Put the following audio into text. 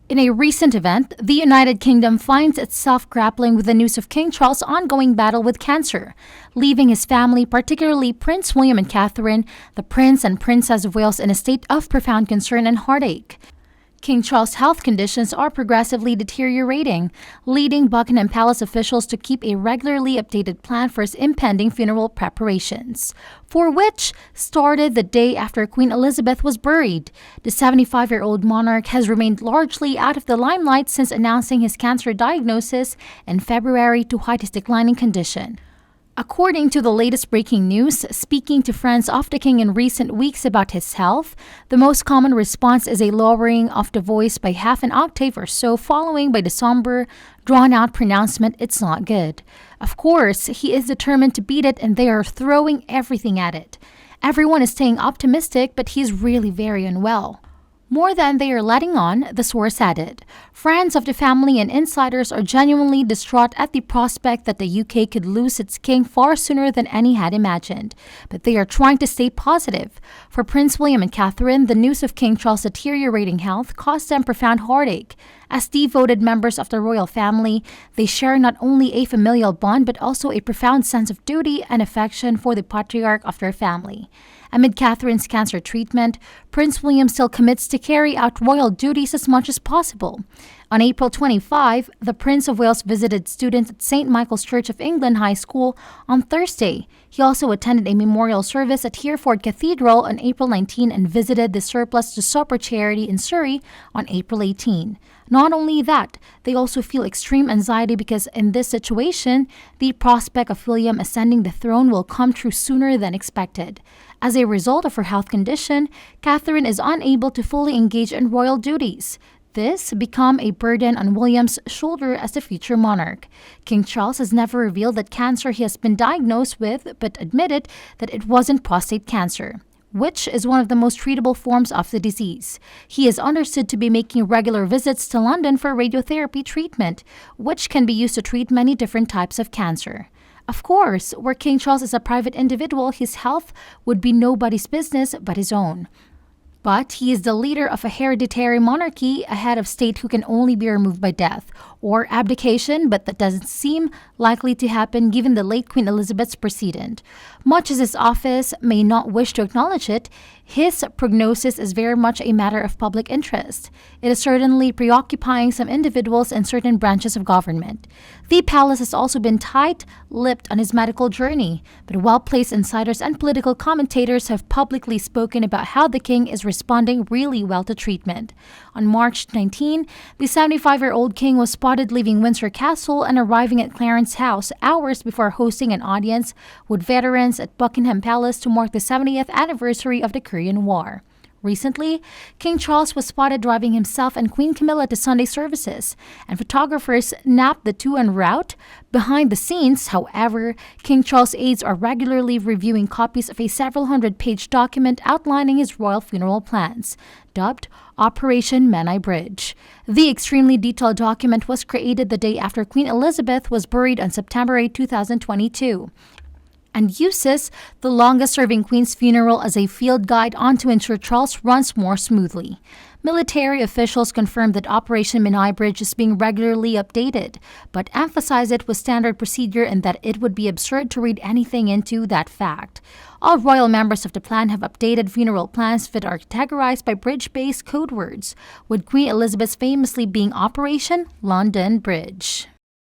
In a recent event, the United Kingdom finds itself grappling with the news of King Charles' ongoing battle with cancer, leaving his family, particularly Prince William and Catherine, the Prince and Princess of Wales, in a state of profound concern and heartache. King Charles' health conditions are progressively deteriorating, leading Buckingham Palace officials to keep a regularly updated plan for his impending funeral preparations, for which started the day after Queen Elizabeth was buried. The 75-year-old monarch has remained largely out of the limelight since announcing his cancer diagnosis in February to hide his declining condition. According to the latest breaking news, speaking to friends of the king in recent weeks about his health, the most common response is a lowering of the voice by half an octave or so, following by the sombre, drawn-out pronouncement, "It's not good." Of course, he is determined to beat it and they are throwing everything at it. Everyone is staying optimistic, but he's really very unwell. More than they are letting on, the source added. Friends of the family and insiders are genuinely distraught at the prospect that the UK could lose its king far sooner than any had imagined, but they are trying to stay positive. For Prince William and Catherine, the news of King Charles' deteriorating health caused them profound heartache. As devoted members of the royal family, they share not only a familial bond but also a profound sense of duty and affection for the patriarch of their family. Amid Catherine's cancer treatment, Prince William still commits to carry out royal duties as much as possible. On April 25, the Prince of Wales visited students at St. Michael's Church of England High School on Thursday. He also attended a memorial service at Hereford Cathedral on April 19 and visited the Surplus to Supper charity in Surrey on April 18. Not only that, they also feel extreme anxiety because in this situation, the prospect of William ascending the throne will come true sooner than expected. As a result of her health condition, Catherine is unable to fully engage in royal duties. This become a burden on William's shoulder as the future monarch. King Charles has never revealed that cancer he has been diagnosed with, but admitted that it wasn't prostate cancer, which is one of the most treatable forms of the disease. He is understood to be making regular visits to London for radiotherapy treatment, which can be used to treat many different types of cancer. Of course, where King Charles is a private individual, his health would be nobody's business but his own. But he is the leader of a hereditary monarchy, a head of state who can only be removed by death or abdication, but that doesn't seem likely to happen given the late Queen Elizabeth's precedent. Much as his office may not wish to acknowledge it, his prognosis is very much a matter of public interest. It is certainly preoccupying some individuals in certain branches of government. The palace has also been tight-lipped on his medical journey, but well-placed insiders and political commentators have publicly spoken about how the king is responding really well to treatment. On March 19, the 75-year-old king was spotted leaving Windsor Castle and arriving at Clarence House hours before hosting an audience with veterans at Buckingham Palace to mark the 70th anniversary of the Korean War. Recently, King Charles was spotted driving himself and Queen Camilla to Sunday services, and photographers nabbed the two en route. Behind the scenes, however, King Charles' aides are regularly reviewing copies of a several hundred-page document outlining his royal funeral plans, dubbed Operation Menai Bridge. The extremely detailed document was created the day after Queen Elizabeth was buried on September 8, 2022. And uses the longest-serving Queen's funeral as a field guide on to ensure Charles runs more smoothly. Military officials confirmed that Operation Menai Bridge is being regularly updated, but emphasized it was standard procedure and that it would be absurd to read anything into that fact. All royal members of the plan have updated funeral plans that are categorized by bridge-based code words, with Queen Elizabeth's famously being Operation London Bridge.